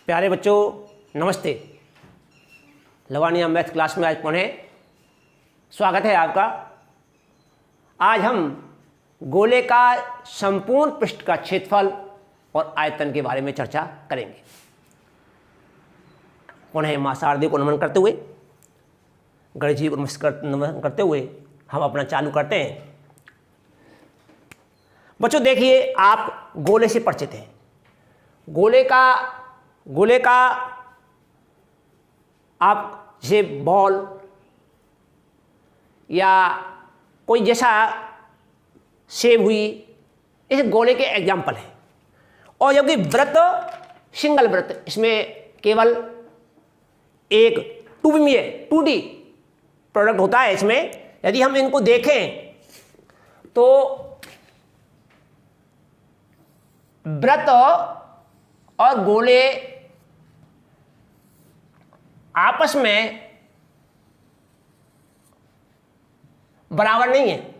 प्यारे बच्चों नमस्ते। लवानिया मैथ क्लास में आज पढ़े स्वागत है आपका। आज हम गोले का संपूर्ण पृष्ठ का क्षेत्रफल और आयतन के बारे में चर्चा करेंगे। पुनः मां शारदे को नमन करते हुए, गणेश जी को नमन करते हुए हम अपना चालू करते हैं। बच्चों देखिए, आप गोले से परिचित हैं। गोले का आप जैसे बॉल या कोई जैसा शेप हुई, इस गोले के एग्जाम्पल है। और जबकि वृत्त सिंगल वृत्त, इसमें केवल एक 2D प्रोडक्ट होता है। इसमें यदि हम इनको देखें तो वृत्त और गोले आपस में बराबर नहीं है।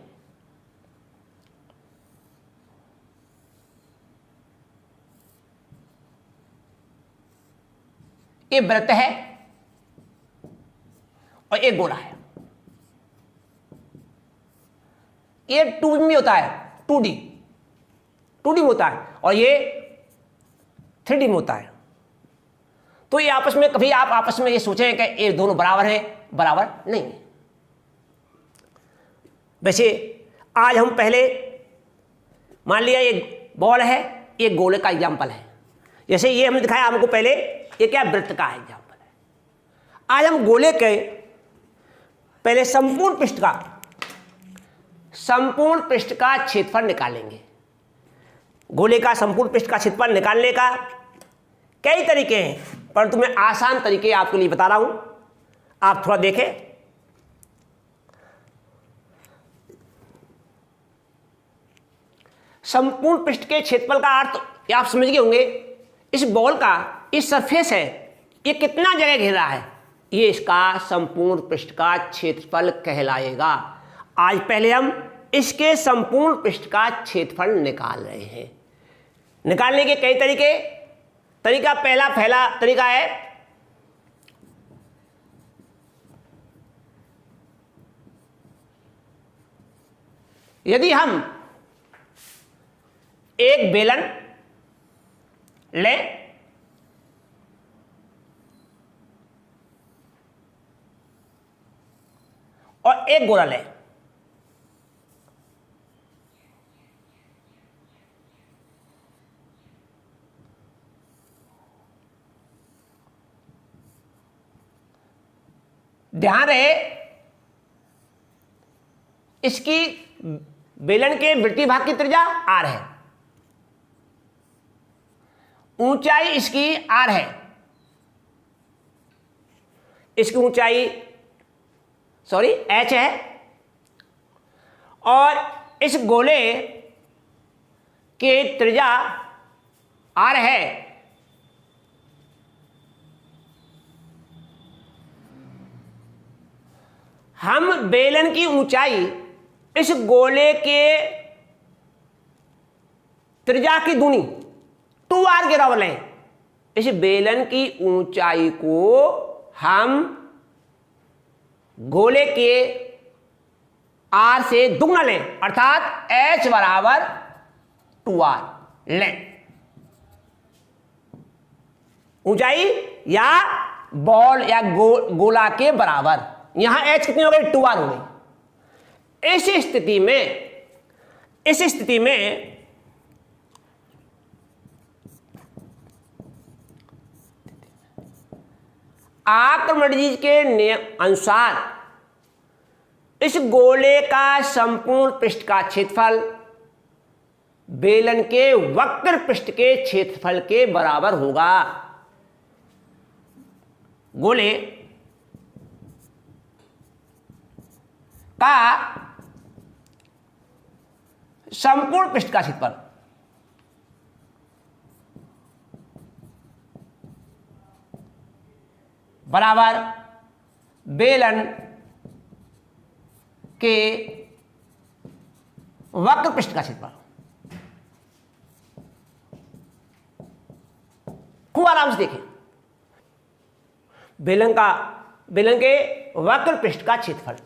ये वृत्त है और एक गोला है। ये 2D में होता है, 2D में होता है, और ये 3D में होता है। तो ये आपस में, कभी आप आपस में ये सोचें कि ये दोनों बराबर हैं? बराबर नहीं है। वैसे आज हम पहले मान लिया ये बॉल है, ये गोले का एग्जाम्पल है। जैसे ये हमने दिखाया हमको पहले, ये क्या वृत्त का एग्जाम्पल है। आज हम गोले के पहले संपूर्ण पृष्ठ का क्षेत्रफल निकालेंगे। गोले का संपूर्ण पृष्ठ का क्षेत्रफल निकालने का कई तरीके हैं, परंतु मैं आसान तरीके आपके लिए बता रहा हूं। आप थोड़ा देखें। संपूर्ण पृष्ठ के क्षेत्रफल का अर्थ आप समझ गए होंगे। इस बॉल का इस सरफेस है, ये कितना जगह घेर रहा है, ये इसका संपूर्ण पृष्ठ का क्षेत्रफल कहलाएगा। आज पहले हम इसके संपूर्ण पृष्ठ का क्षेत्रफल निकाल रहे हैं। निकालने के कई पहला तरीका है यदि हम एक बेलन लें और एक गोला लें, ध्यान रहे इसकी बेलन के वृत्तीय भाग की त्रिज्या r है, ऊंचाई इसकी r है, इसकी ऊंचाई h है, और इस गोले के त्रिज्या r है। हम बेलन की ऊंचाई इस गोले के त्रिज्या की दूनी 2r के बराबर लें। इस बेलन की ऊंचाई को हम गोले के r से दुगना लें, अर्थात h बराबर 2r लें। ऊंचाई या बॉल या गोला के बराबर। यहां h कितनी हो गई? 2r हो गई। इस स्थिति में आर्किमिडीज के नियम अनुसार इस गोले का संपूर्ण पृष्ठ का क्षेत्रफल बेलन के वक्र पृष्ठ के क्षेत्रफल के बराबर होगा। गोले का संपूर्ण पृष्ठ का क्षेत्रफल बराबर बेलन के वक्र पृष्ठ का क्षेत्रफल। खूब आराम से देखें। बेलन के वक्र पृष्ठ का क्षेत्रफल।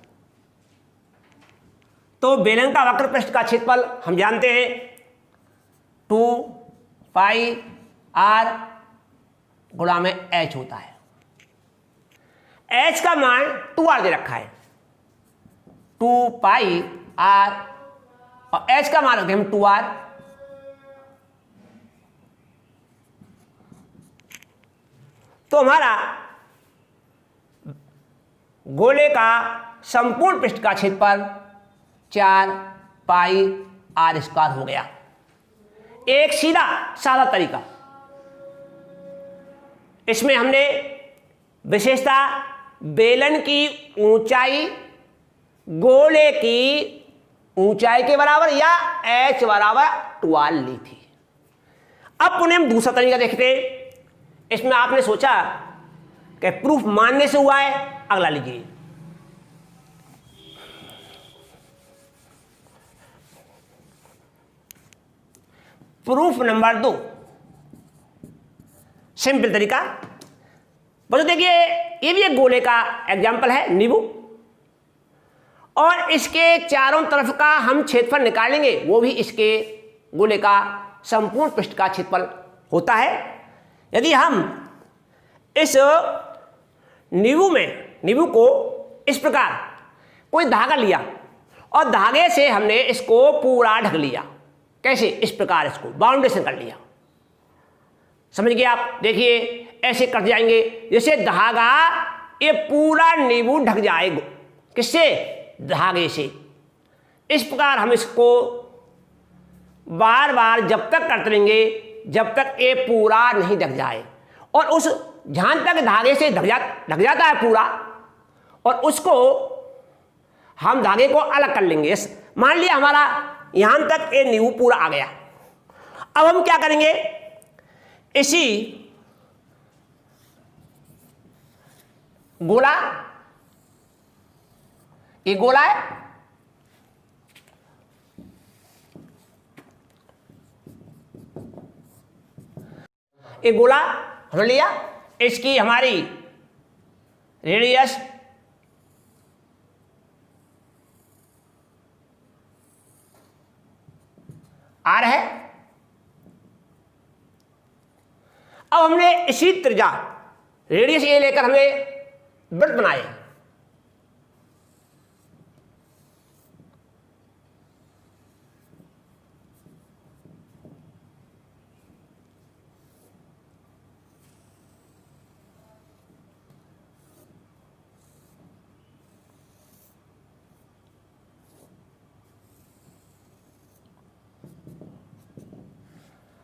तो बेलन का वक्र पृष्ठ का क्षेत्रफल हम जानते हैं 2 पाई r गुणा में h होता है। h का मान 2r दे रखा है, 2 पाई r, और h का मान रखते हैं हम 2r। तो हमारा गोले का संपूर्ण पृष्ठ का क्षेत्रफल 4 पाई r स्क्वायर हो गया। एक सीधा सादा तरीका, इसमें हमने विशेषता बेलन की ऊंचाई गोले की ऊंचाई के बराबर या h बराबर 2r ली थी। अब पुनः हम दूसरा तरीका देखते हैं। इसमें आपने सोचा कि प्रूफ मानने से हुआ है, अगला लीजिए। प्रूफ नंबर 2, सिंपल तरीका। बच्चों देखिए, ये भी एक गोले का एग्जाम्पल है, नींबू, और इसके चारों तरफ का हम क्षेत्रफल निकालेंगे, वो भी इसके गोले का संपूर्ण पृष्ठ का क्षेत्रफल होता है। यदि हम इस नींबू को इस प्रकार कोई धागा लिया और धागे से हमने इसको पूरा ढक लिया, कैसे? इस प्रकार इसको बाउंडेशन कर लिया, समझ गए आप? देखिए ऐसे कट जाएंगे, जैसे धागा ये पूरा नींबू ढक जाएगा, किससे? धागे से। इस प्रकार हम इसको बार बार जब तक करते रहेंगे जब तक ये पूरा नहीं ढक जाए, और उस जहां तक धागे से ढक जाता है पूरा, और उसको हम धागे को अलग कर लेंगे। मान लिया हमारा यहां तक ये नींबू पूरा आ गया। अब हम क्या करेंगे, इसी गोला, ये गोला है, ये गोला हमने लिया, इसकी हमारी रेडियस r है। अब हमने इसी त्रिज्या रेडियस ये लेकर हमें वृत्त बनाए।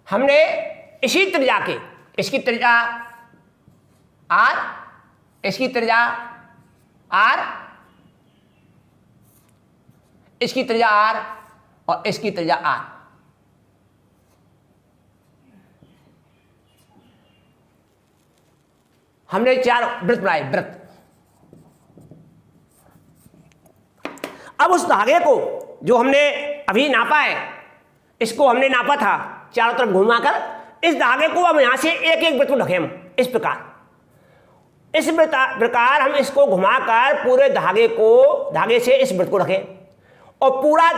हमने इसी त्रिज्या के, इसकी त्रिज्या r, इसकी त्रिज्या r, इसकी त्रिज्या r और इसकी त्रिज्या r, हमने 4 वृत्त बनाए, वृत्त। अब उस धागे को जो हमने अभी नापा है, इसको हमने नापा था चारों तरफ घुमाकर, इस धागे को अब यहां से एक एक वृत्त को ढकें हम इस प्रकार हम इसको घुमाकर पूरे धागे से इस वृत्त को ढकें, और पूरा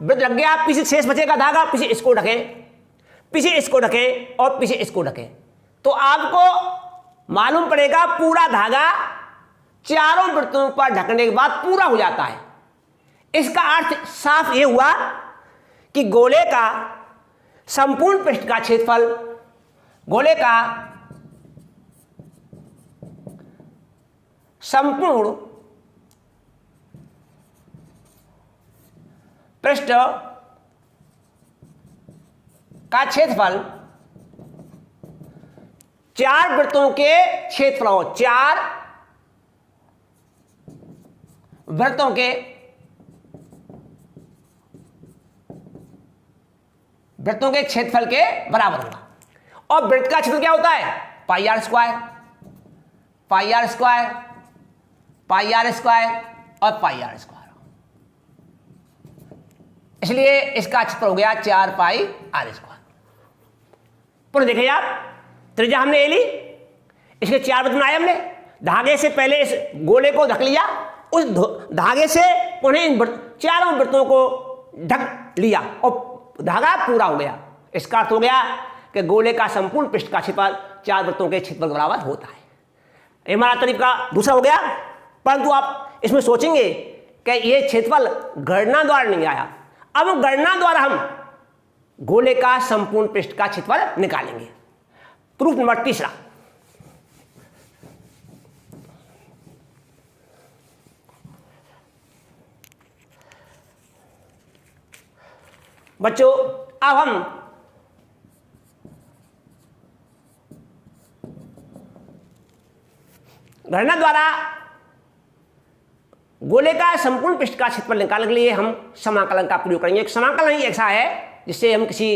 वृत्त लग गया। पीछे शेष बचेगा धागा, पीछे इसको ढकें, पीछे इसको ढकें और पीछे इसको ढकें, तो आपको मालूम पड़ेगा पूरा धागा चारों वृत्तों पर ढकने के बाद पूरा हो जाता है। इसका अर्थ साफ यह हुआ कि गोले का संपूर्ण पृष्ठ का क्षेत्रफल, गोले का संपूर्ण पृष्ठ का क्षेत्रफल 4 वृत्तों के क्षेत्रफल, 4 वृत्तों के क्षेत्रफल के बराबर होगा। और वृत्त का क्षेत्र क्या होता है? Pi are square, pi are square, pi are square और पाई आर स्क्वायर। इसलिए इसका क्षेत्र हो गया 4 पाई आर स्क्वायर। पुनः देखिए आप, त्रिज्या हमने ले ली, इसके 4 वृत्त बनाए हमने, धागे से पहले इस गोले को ढक लिया, उस धागे से उन्हें इन चारों वृत्तों को ढक लिया और धागा पूरा हो गया। इसका अर्थ हो गया कि गोले का संपूर्ण पृष्ठ का क्षेत्रफल 4 वृत्तों के क्षेत्रफल के बराबर होता है। ये हमारा तरीका दूसरा हो गया। परंतु आप इसमें सोचेंगे कि ये क्षेत्रफल गणना द्वारा नहीं आया। अब गणना द्वारा हम गोले का संपूर्ण पृष्ठ का क्षेत्रफल निकालेंगे। प्रूफ नंबर तीसरा, बच्चों अब हम गणना द्वारा गोले का संपूर्ण पृष्ठ का क्षेत्रफल निकालने के लिए हम समाकलन का प्रयोग करेंगे। एक समाकलन ही ऐसा है जिससे हम किसी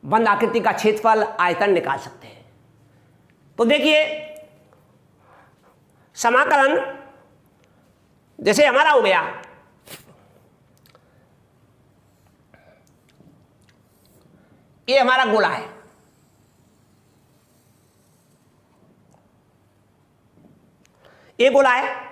बंद आकृति का क्षेत्रफल आयतन निकाल सकते हैं। तो देखिए समाकलन जैसे हमारा हो गया, ये हमारा गोला है, ये गोला है,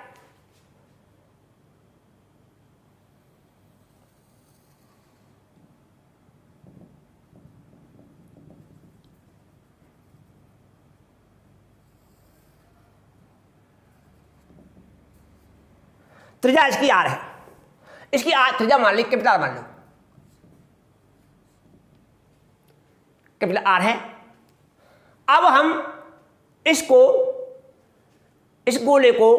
त्रिज्या इसकी आर है, इसकी आर त्रिज्या मान ली कैपिटल आर मान लो, कैपिटल आर है। अब हम इसको, इस गोले को,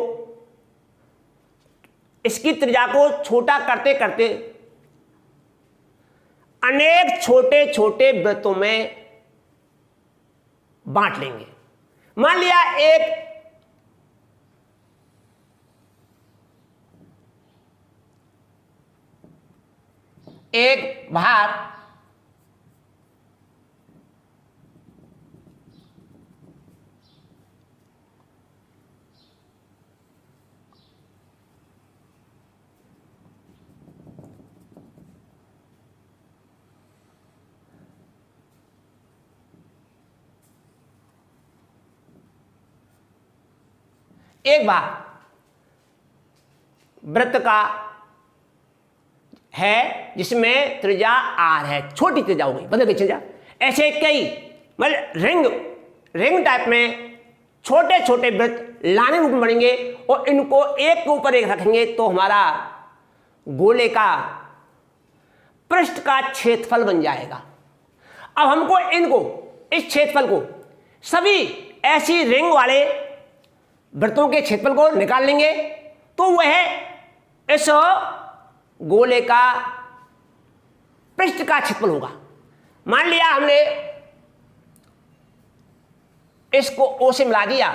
इसकी त्रिज्या को छोटा करते करते अनेक छोटे छोटे वृत्तों में बांट लेंगे। मान लिया एक भाग एक भाग वृत्त का है जिसमें त्रिज्या आर है, छोटी त्रिज्या हो गई, बदल गई त्रिज्या। ऐसे कई मतलब रिंग टाइप में छोटे छोटे वृत्त लाने रूप में बनेंगे और इनको एक के ऊपर एक रखेंगे तो हमारा गोले का पृष्ठ का क्षेत्रफल बन जाएगा। अब हमको इनको, इस क्षेत्रफल को सभी ऐसी रिंग वाले वृत्तों के क्षेत्रफल को निकाल लेंगे तो वह इस गोले का पृष्ठ का क्षेत्रफल होगा। मान लिया हमने इसको ओ से मिला दिया,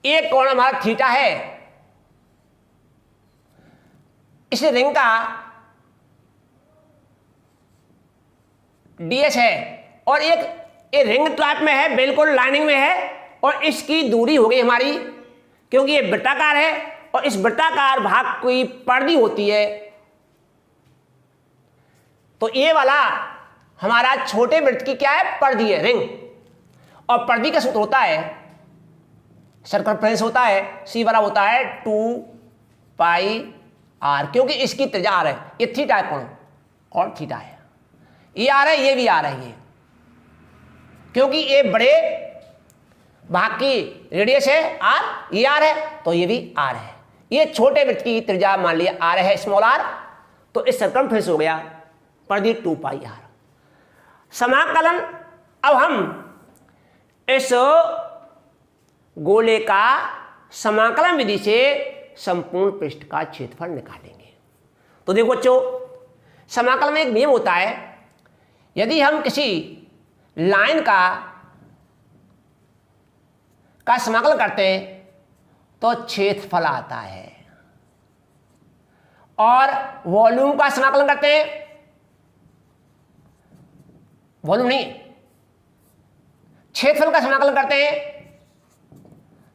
एक कोण हमारा थीटा है, इस रिंग का डीएस है और एक ये रिंग टाइप में है, बिल्कुल लाइनिंग में है और इसकी दूरी हो गई हमारी, क्योंकि ये वृत्ताकार है और इस वृत्ताकार भाग की परिधि होती है। तो ये वाला हमारा छोटे वृत्त की क्या है, परिधि है, रिंग। और परिधि का सूत्र होता है, सर्कमफ्रेंस होता है, सी बराबर होता है 2 पाई आर, क्योंकि इसकी त्रिज्या आर है, ये थीटा है, कोण और थीटा है, ये आर है, ये भी आर है, ये क्योंकि ये बड़े भाग की रेडियस है आर, ये आर है तो ये भी आर है। ये छोटे वृत्त की त्रिज्या मान लिया आर है, स्मॉल आर, तो इस सर्कमफ्रेंस हो गया परिधि 2 पाई आर। समाकलन, अब हम इस गोले का समाकलन विधि से संपूर्ण पृष्ठ का क्षेत्रफल निकालेंगे। तो देखो बच्चों, समाकलन में एक नियम होता है, यदि हम किसी लाइन का समाकलन करते हैं तो क्षेत्रफल आता है, और वॉल्यूम का समाकलन करते हैं, वॉल्यूम नहीं, क्षेत्रफल का समाकलन करते हैं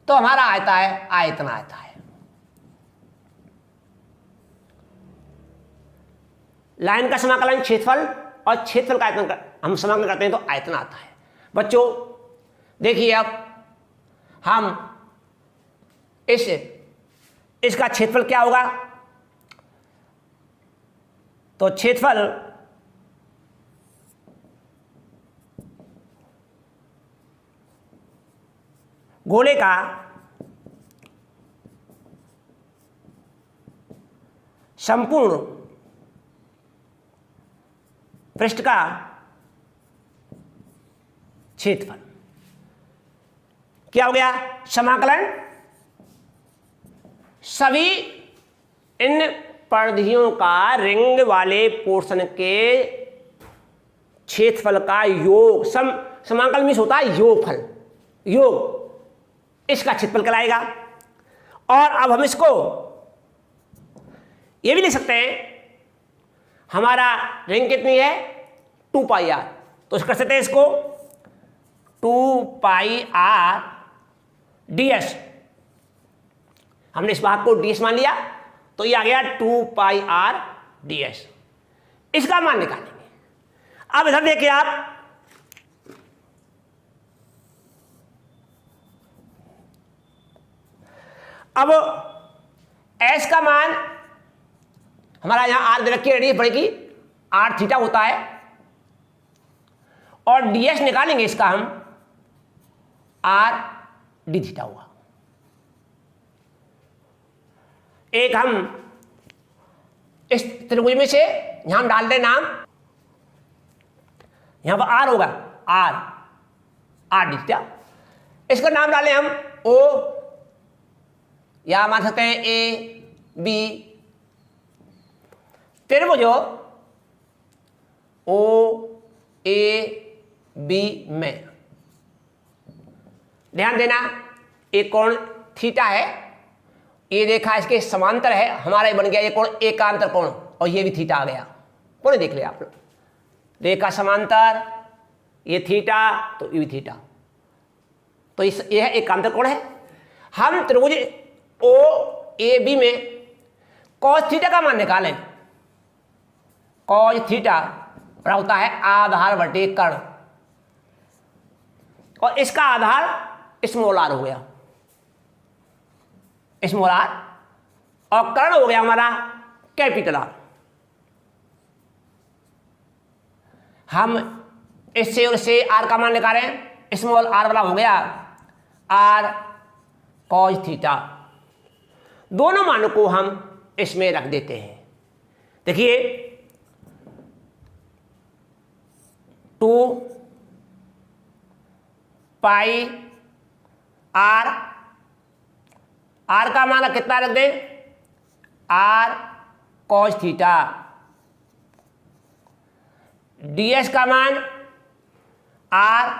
तो हमारा आता है आयतन आता है। लाइन का समाकलन क्षेत्रफल और क्षेत्रफल का आयतन हम समाकलन करते हैं तो आयतन आता है। बच्चों देखिए, अब हम इसका क्षेत्रफल क्या होगा, तो क्षेत्रफल गोले का संपूर्ण पृष्ठ का क्षेत्रफल क्या हो गया, समाकलन सभी इन परिधियों का रिंग वाले पोर्शन के क्षेत्रफल का योग, समाकलन में होता है योगफल, योग इसका क्षेत्रफल कहलाएगा। और अब हम इसको ये भी लिख सकते हैं, हमारा रिंग कितनी है 2 पाई आर, तो कर सकते हैं इसको 2 पाई आर ds, हमने इस भाग को ds मान लिया तो ये आ गया 2 पाई आर ds, इसका मान निकालेंगे। अब इधर देखिए आप, अब s का मान हमारा यहां r दे रखी रेडियस बढ़ेगी, r थीटा होता है, और ds निकालेंगे इसका हम r d थीटा हुआ। एक हम इस त्रिभुज में से यहां हम डाल दें नाम, यहां पर r होगा, r d थीटा, इसका नाम डालें हम o, या मान सकते हैं ए बी, त्रिभुज ओ ए बी में ध्यान देना एक कोण थीटा है, ये रेखा इसके समांतर है, हमारा ये बन गया ये कोण एकांतर कोण, और ये भी थीटा आ गया, कोण देख लिया आप लोग, रेखा समांतर ये थीटा तो ये भी थीटा, तो ये एकांतर कोण है। हम त्रिभुज ओ ए बी में कॉस थीटा का मान निकालें, कॉस थीटा बराबर होता है आधार बटे कर्ण, और इसका आधार स्मॉल आर हो गया, स्मॉल आर, और कर्ण हो गया हमारा कैपिटल आर। हम इससे और इससे आर का मान निकालें, स्मॉल आर वाला हो गया आर कॉस थीटा, दोनों मानों को हम इसमें रख देते हैं। देखिए 2 पाई आर, आर का मान कितना रख दें, आर कॉस थीटा, ds का मान आर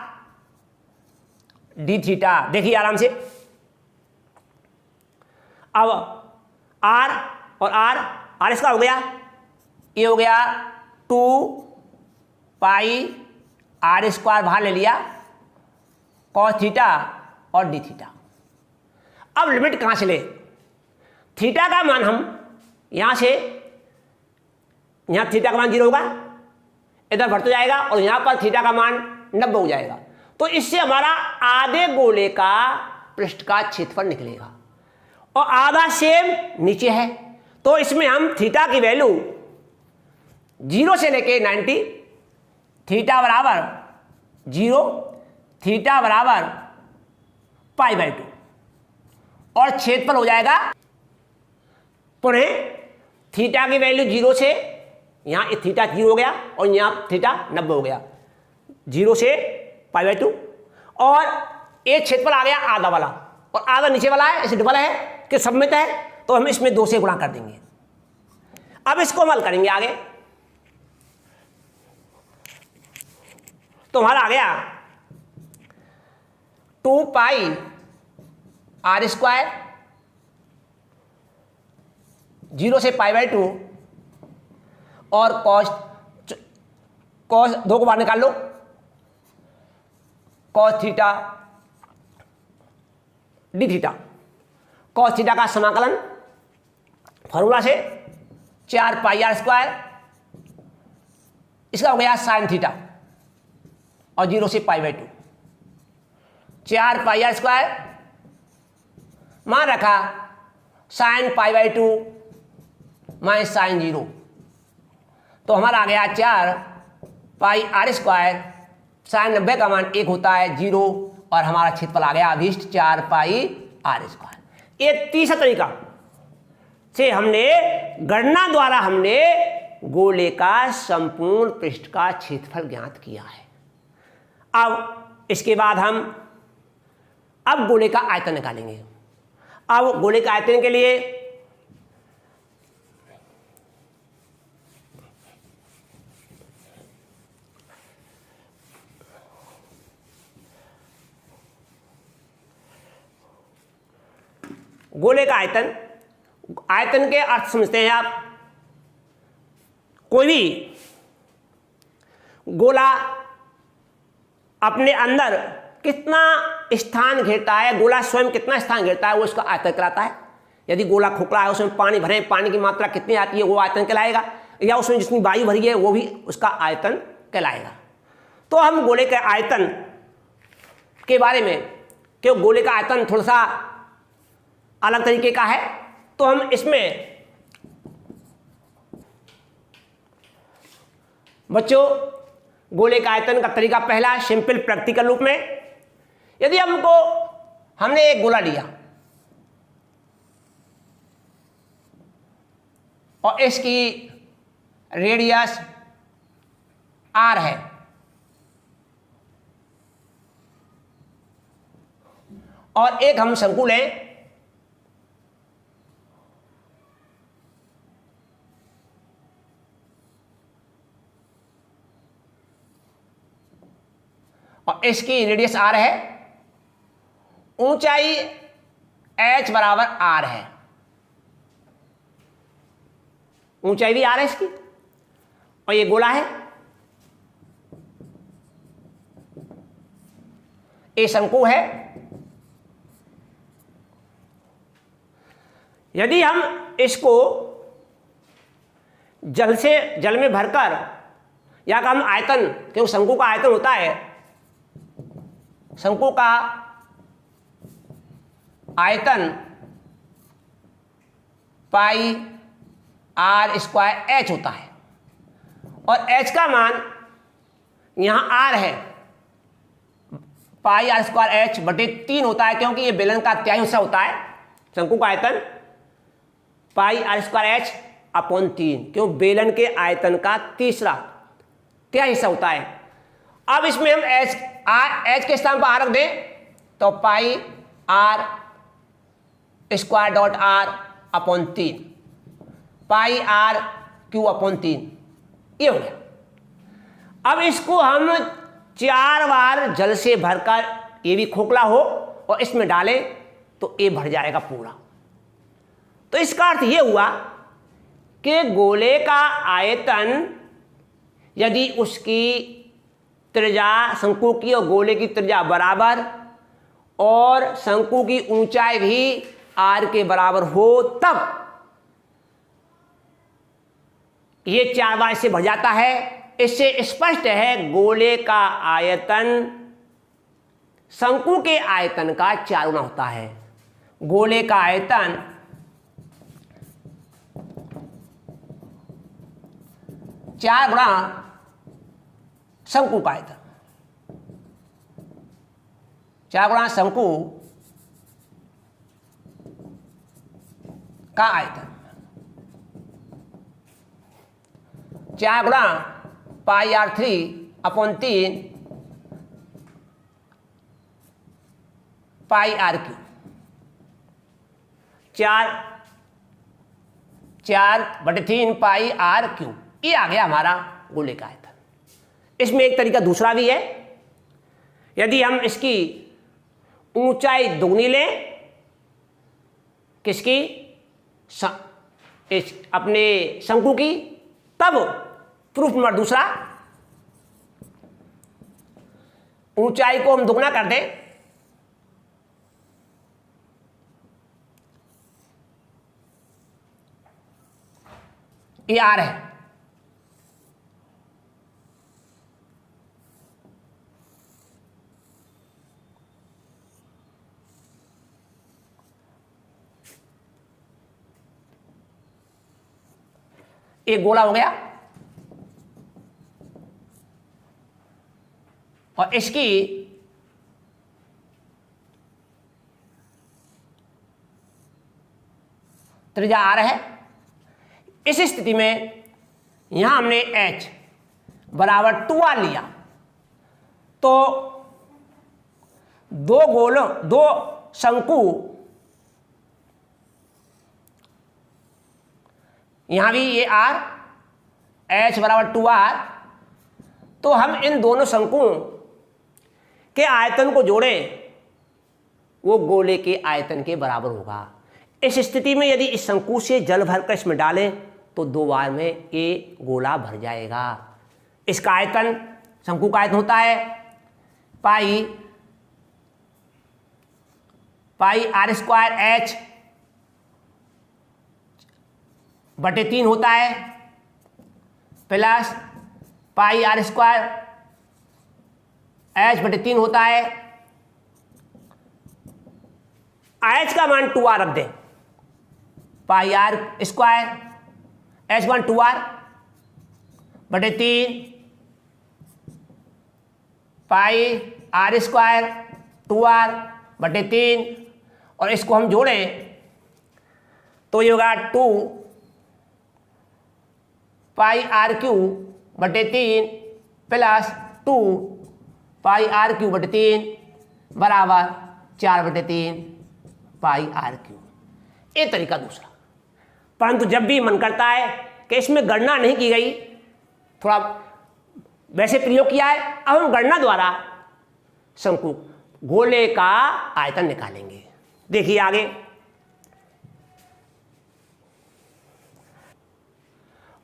डी थीटा। देखिए आराम से, अब r और r इसका हो गया, ये हो गया 2 पाई आर स्क्वायर बाहर ले लिया, कॉस थीटा और डी थीटा। अब लिमिट कहां से ले, थीटा का मान हम यहां से, यहां थीटा का मान 0 होगा, इधर बढ़ते जाएगा, और यहां पर थीटा का मान 90 हो जाएगा, तो इससे हमारा आधे गोले का पृष्ठ का क्षेत्रफल निकलेगा, और आधा सेम नीचे है, तो इसमें हम थीटा की वैल्यू 0 से लेके 90, थीटा बराबर 0, थीटा बराबर π/2, और क्षेत्रफल हो जाएगा, पुनः थीटा की वैल्यू 0 से, यहां थीटा 0 हो गया और यहां थीटा 90 हो गया, 0 से π/2, और एक क्षेत्रफल आ गया आधा वाला, और आधा नीचे वाला है, इसे डबल है कि सममित है, तो हम इसमें 2 से गुणा कर देंगे। अब इसको हल करेंगे आगे, तो हमारा आ गया 2 पाई आर स्क्वायर, 0 से π/2, और कॉस 2 को बाहर निकाल लो, cos theta D theta, cos theta का समाकलन फॉर्मूला से 4 पाई आर स्क्वायर, इसका हो गया साइन थीटा, और 0 से π/2, 4 पाई आर स्क्वायर मान रखा sine pi by 2 minus sine 0, तो हमारा आ गया 4 पाई आर स्क्वायर, साइन 90 का मान 1 होता है 0, और हमारा क्षेत्रफल आ गया अभीष्ट 4 पाई आर स्क्वायर। ये तीसरा तरीका से हमने गणना द्वारा हमने गोले का संपूर्ण पृष्ठ का क्षेत्रफल ज्ञात किया है। अब इसके बाद हम अब गोले का आयतन निकालेंगे। अब गोले का आयतन के लिए गोले का आयतन, आयतन के अर्थ समझते हैं आप। कोई भी गोला अपने अंदर कितना स्थान घेरता है, गोला स्वयं कितना स्थान घेरता है, वो इसका आयतन कहलाता है। यदि गोला खोखला है, उसमें पानी भरे, पानी की मात्रा कितनी आती है, वो आयतन कहलाएगा, या उसमें जितनी वायु भरी है वो भी उसका आयतन कहलाएगा। तो हम गोले के आयतन के बारे में, क्यों गोले का आयतन थोड़ा सा अलग तरीके का है, तो हम इसमें बच्चों गोले का आयतन का तरीका पहला सिंपल प्रैक्टिकल रूप में, यदि हमने एक गोला लिया और इसकी रेडियस r है, और एक हम शंकु लें और इसकी रेडियस r है, ऊंचाई h बराबर r है, ऊंचाई भी r है इसकी, और ये गोला है, ये शंकु है। यदि हम इसको जल में भरकर, या का हम आयतन, क्योंकि शंकु का आयतन होता है, शंकु का आयतन पाई आर स्क्वायर एच होता है, और एच का मान यहां आर है, पाई आर स्क्वायर एच बटे 3 होता है, क्योंकि ये बेलन का तिहाई हिस्सा होता है। शंकु का आयतन पाई आर स्क्वायर एच अपॉन 3, क्यों बेलन के आयतन का तीसरा तिहाई हिस्सा होता है। अब इसमें हम एच के स्थान पर आर रख दें, तो pi are square dot R upon 3, pi R cube upon 3, ये हो गया। अब इसको हम 4 बार जल से भरकर, ये भी खोखला हो, और इसमें डालें तो ये भर जाएगा पूरा। तो इसका अर्थ ये हुआ कि गोले का आयतन यदि उसकी त्रिज्या शंकु की और गोले की त्रिज्या बराबर, और शंकु की ऊंचाई भी आर के बराबर हो, तब ये 4 बार से भर जाता है। इससे स्पष्ट है गोले का आयतन शंकु के आयतन का 4 गुना होता है। गोले का आयतन चार गुना शंकु का आयतन, 4 गुना शंकु का आयतन, 4 गुना pi R 3 upon 3 pi R cube, 4/3 pi R cube, ये आ गया हमारा गोले का आयतन। इसमें एक तरीका दूसरा भी है, यदि हम इसकी ऊंचाई दुगनी लें, किसकी, अपने शंकु की, तब प्रूफ नंबर दूसरा, ऊंचाई को हम दुगना कर दें, ये आर है, एक गोला हो गया और इसकी त्रिज्या r है। इस स्थिति में यहां हमने h बराबर 2r लिया तो दो शंकु, यहां भी ये r, h बराबर 2r, तो हम इन दोनों शंकुओं के आयतन को जोड़ें, वो गोले के आयतन के बराबर होगा। इस स्थिति में यदि इस शंकु से जल भरकर इसमें डालें तो 2 बार में ये गोला भर जाएगा। इसका आयतन, शंकु का आयतन होता है पाई r स्क्वायर h बटे 3 होता है, plus pi r square h बटे 3 होता है। h का मान 2r रख दें, पाई r स्क्वायर h मान 2r बटे 3 पाई r स्क्वायर 2r बटे 3, और इसको हम जोड़ें तो ये होगा 2 पाई r क्यूब बटे 3 प्लस 2 पाई r क्यूब बटे 3 बराबर 4 बटे 3 पाई r क्यूब। ये तरीका दूसरा। परंतु जब भी मन करता है कि इसमें गणना नहीं की गई, थोड़ा वैसे प्रयोग किया है, अब हम गणना द्वारा शंकु गोले का आयतन निकालेंगे। देखिए आगे,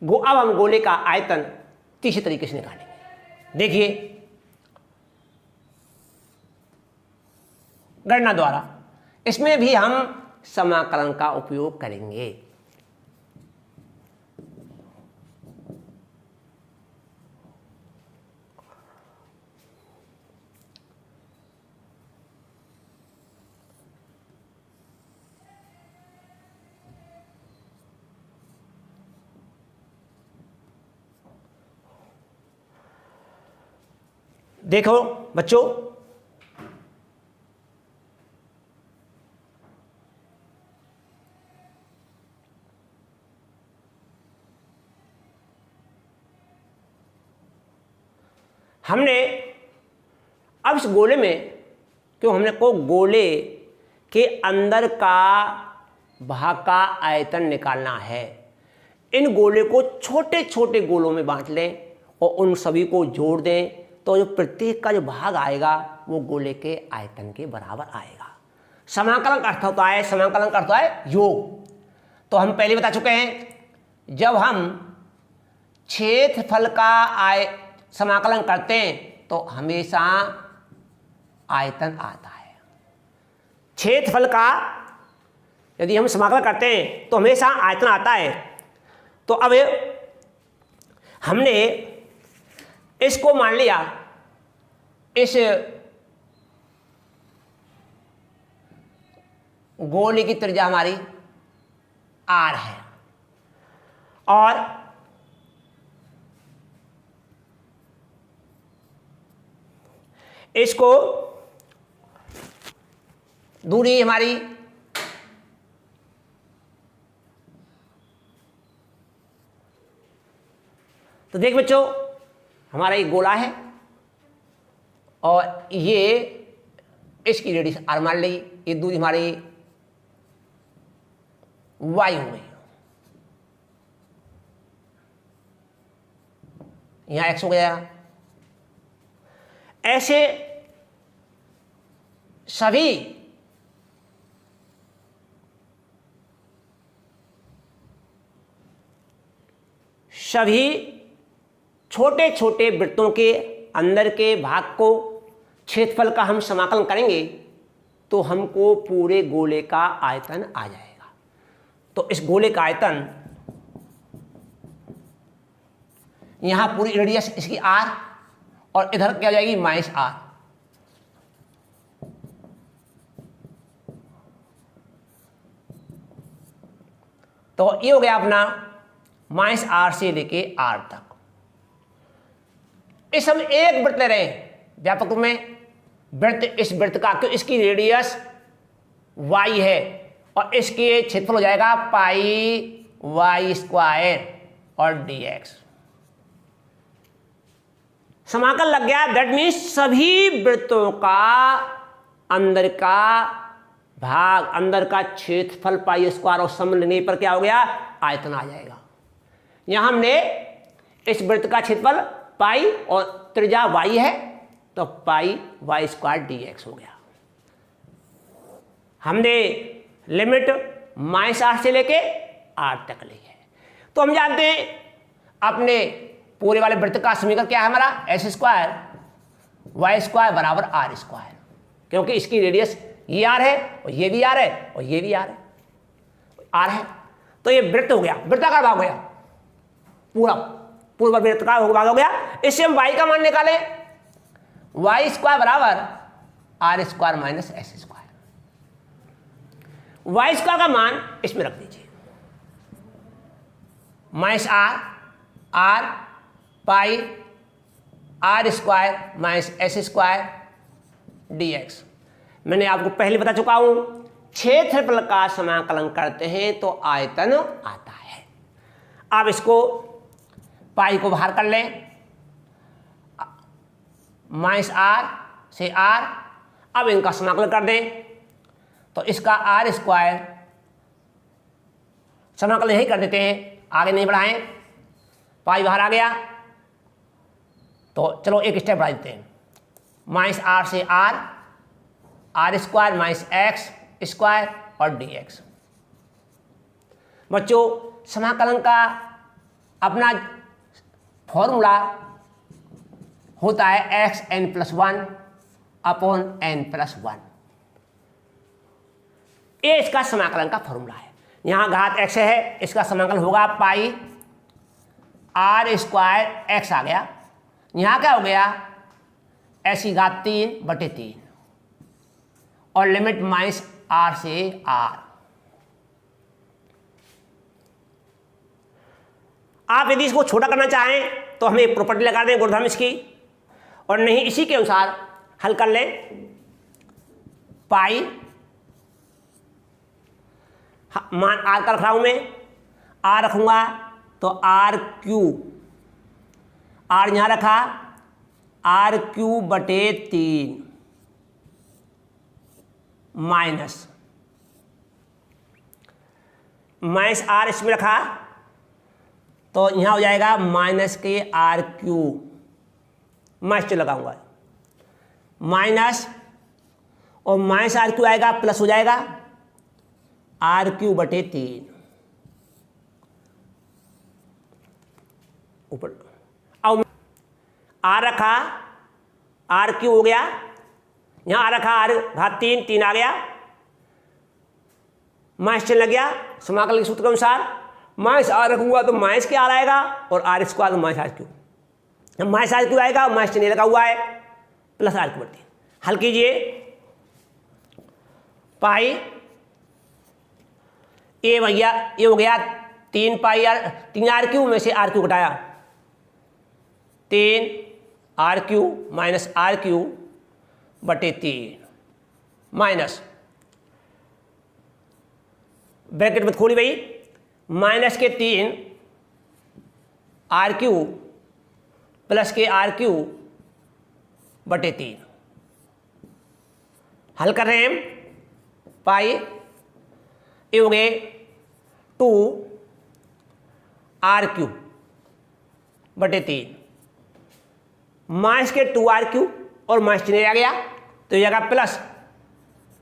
अब हम गोले का आयतन तीसरे तरीके से निकालेंगे। देखिए, गणना द्वारा, इसमें भी हम समाकलन का उपयोग करेंगे। देखो बच्चों, हमने अब इस गोले में, क्यों हमने को गोले के अंदर का भाग का आयतन निकालना है, इन गोले को छोटे छोटे गोलों में बांट लें और उन सभी को जोड़ दें तो जो प्रत्येक का जो भाग आएगा वो गोले के आयतन के बराबर आएगा। समाकलन का अर्थ होता है, समाकलन का अर्थ होता है योग। तो हम पहले बता चुके हैं, जब हम क्षेत्रफल का समाकलन करते हैं तो हमेशा आयतन आता है। क्षेत्रफल का यदि हम समाकलन करते हैं तो हमेशा आयतन आता है। तो अब हमने इसको मान लिया, इस गोले की त्रिज्या हमारी r है और इसको दूरी हमारी तो देख बच्चों, हमारा ये गोला है और ये इसकी रेडियस r मान ली, ये दूरी हमारी y हो गई, यहां x हो गया। ऐसे सभी छोटे छोटे वृत्तों के अंदर के भाग को क्षेत्रफल का हम समाकलन करेंगे तो हमको पूरे गोले का आयतन आ जाएगा। तो इस गोले का आयतन, यहां पूरी रेडियस इसकी r और इधर क्या हो जाएगी -r। तो ये हो गया अपना माइनस आर से लेके आर तक। इस हम एक वृत्त ले रहे हैं व्यापक रूप में, वृत्त इस वृत्त का, क्यों इसकी रेडियस y है और इसके क्षेत्रफल हो जाएगा पाई वाई स्क्वायर और dx। समाकल लग गया, दैट मीन्स सभी वृत्तों का अंदर का भाग, अंदर का क्षेत्रफल पाई स्क्वायर और सम लेने पर क्या हो गया, आयतन आ जाएगा। यहां हमने इस वृत्त का क्षेत्रफल पाई और त्रिज्या y है तो पाई वाई स्क्वायर dx हो गया। हमने लिमिट माइनस आर से लेके आर तक ली है। तो हम जानते हैं अपने पूरे वाले वृत्त का समीकरण क्या है हमारा, एस स्क्वायर वाई स्क्वायर बराबर आर स्क्वायर, क्योंकि इसकी रेडियस ये आर है और ये भी आर है और ये भी आर है, आर है। तो ये वृत्त हो गया, वृत्ताकार भाग हो गया, पूरा वृत्त का भाग हो गया। इससे हम y का मान निकालें, वाई स्क्वायर बराबर r square minus s square. Y square का मान इसमें रख दीजिए, minus r pi are square minus s square dx। मैंने आपको पहले बता चुका हूं, क्षेत्रफल का समाकलन करते हैं तो आयतन आता है। अब इसको पाई को बाहर कर लें, माइनस आर से आर, अब इनका समाकलन कर दें तो इसका आर स्क्वायर समाकलन यही कर देते हैं, आगे नहीं बढ़ाएं, पाई बाहर आ गया तो चलो एक स्टेप बढ़ा देते हैं, माइनस आर से r square minus x square और dx। बच्चों समाकलन का अपना फॉर्मूला होता है xn+1 अपॉन n+1। ये इसका समाकलन का फॉर्मूला है। यहां घात x है, इसका समाकलन होगा पाई आर स्क्वायर एक्स आ गया, यहां क्या हो गया s की घात 3/3 और लिमिट माइनस आर से आर। आप यदि इसको छोटा करना चाहें तो हमें एक प्रॉपर्टी लगा दें गुणधर्म इसकी, और नहीं इसी के अनुसार हल कर लें। पाई मान आर का रख रहा हूं मैं, आर रखूंगा तो आर क्यू, आर यहां रखा r³/3 माइनस आर इसमें रखा तो यहां हो जाएगा माइनस के r³ माइनस लगाऊंगा, माइनस और माइनस r³ आएगा प्लस हो जाएगा r³/3 ऊपर। अब आर रखा r³ हो गया, यहां आर रखा r⁻3 आ गया, माइनस चिन्ह लग गया समाकलन के सूत्र के अनुसार, माइनस आर रखूंगा तो माइनस के आर आएगा और आर स्क्वायर तो माइनस r³, माइनस r³ आएगा, माइनस चिन्ह लगा हुआ है, प्लस r³/3। हल कीजिए, पाई ए भैया ये हो गया 3r³ में से r³ घटाया 3r³ minus r³/3 minus bracket में खोली भाई, माइनस के 3r³ प्लस के r³/3। हल कर रहे हैं, पाई ये हो गए 2r³/3 माइनस के 2r³ और माइनस चिन्ह आ गया तो ये आएगा प्लस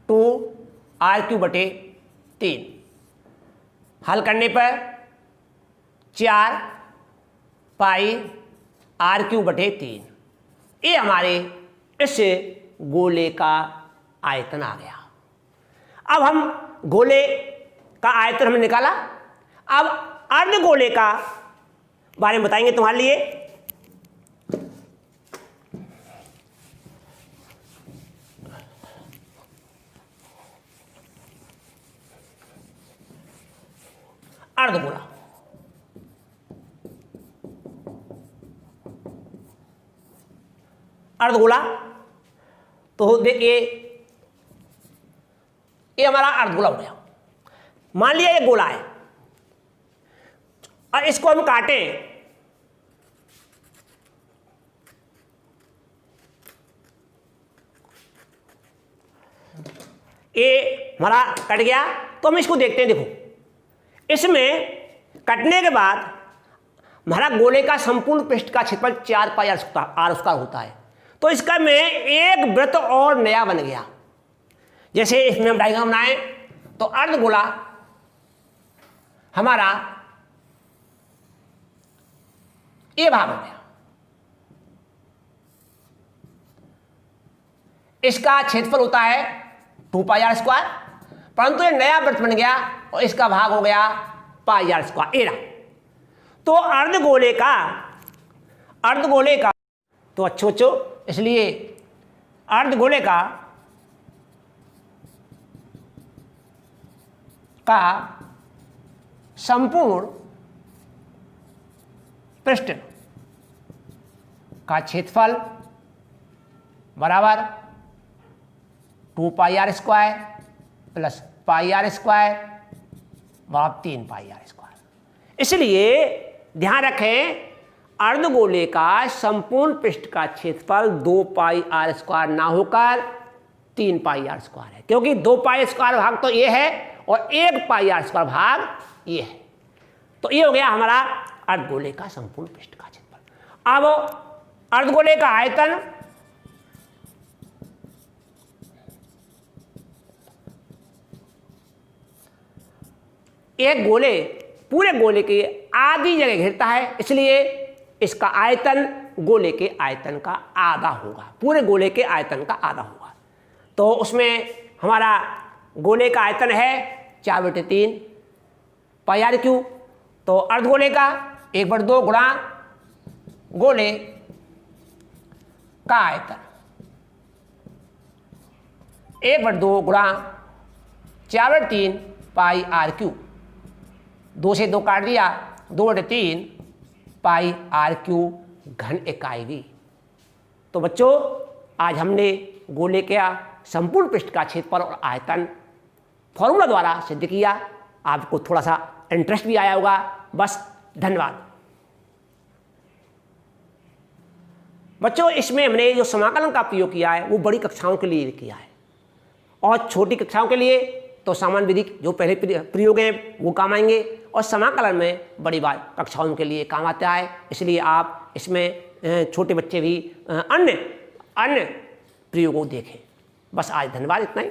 2r³/3। हल करने पर 4 पाई r³/3, ये हमारे इस गोले का आयतन आ गया। अब हम गोले का आयतन हमने निकाला, अब अर्धगोले का बारे में बताएंगे तुम्हारे लिए। अर्धगोला अर्धगोला। तो देखिए ये हमारा अर्धगोला हो गया। मान लिया ये गोला है और इसको हम काटें, ये हमारा कट गया। तो हम इसको देखते हैं। देखो इसमें कटने के बाद हमारा गोले का संपूर्ण पृष्ठ का क्षेत्रफल 4 पाई आर स्क्वायर होता है। तो इसका में एक वृत्त और नया बन गया। जैसे इसमें हम डायग्राम बनाए तो अर्धगोला हमारा ये भाग हो गया, इसका क्षेत्रफल होता है 2 पाई आर स्क्वायर, परंतु ये नया वृत्त बन गया और इसका भाग हो गया पाई आर स्क्वायर एरा। तो अर्धगोले का तो अच्छो इसलिए अर्धगोले का संपूर्ण पृष्ठ का क्षेत्रफल बराबर 2 pi are square plus pi are square बराबर 3 पाई आर स्क्वायर। इसलिए ध्यान रखें अर्धगोले का संपूर्ण पृष्ठ का क्षेत्रफल 2 पाई आर स्क्वायर ना होकर 3 पाई आर स्क्वायर है, क्योंकि 2 पाई स्क्वायर भाग तो ये है और 1 पाई आर स्क्वायर भाग ये है। तो ये हो गया हमारा अर्धगोले का संपूर्ण पृष्ठ का क्षेत्रफल। अब अर्धगोले का आयतन एक गोले पूरे गोले के आधी जगह घेरता है, इसलिए इसका आयतन गोले के आयतन का आधा होगा, पूरे गोले के आयतन का आधा होगा। तो उसमें हमारा गोले का आयतन है 4/3 पाई आर क्यूब। तो अर्धगोले का 1/2 गुणा गोले का आयतन 1/2 गुणा 4/3 पाई आर क्यूब। 2 से 2 काट दिया, 2/3 पाई आर क्यूब घन इकाई भी। तो बच्चों आज हमने गोले का संपूर्ण पृष्ठ का क्षेत्रफल और आयतन फॉर्मूला द्वारा सिद्ध किया। आपको थोड़ा सा इंटरेस्ट भी आया होगा। बस धन्यवाद बच्चों। इसमें हमने जो समाकलन का प्रयोग किया है वो बड़ी कक्षाओं के लिए किया है, और छोटी कक्षाओं के लिए तो सामान्य विधि जो पहले प्रयोग हैं वो काम आएंगे, और समाकलन में बड़ी बात कक्षाओं के लिए काम आता है। इसलिए आप इसमें छोटे बच्चे भी अन्य प्रयोगों देखें। बस आज धन्यवाद, इतना ही।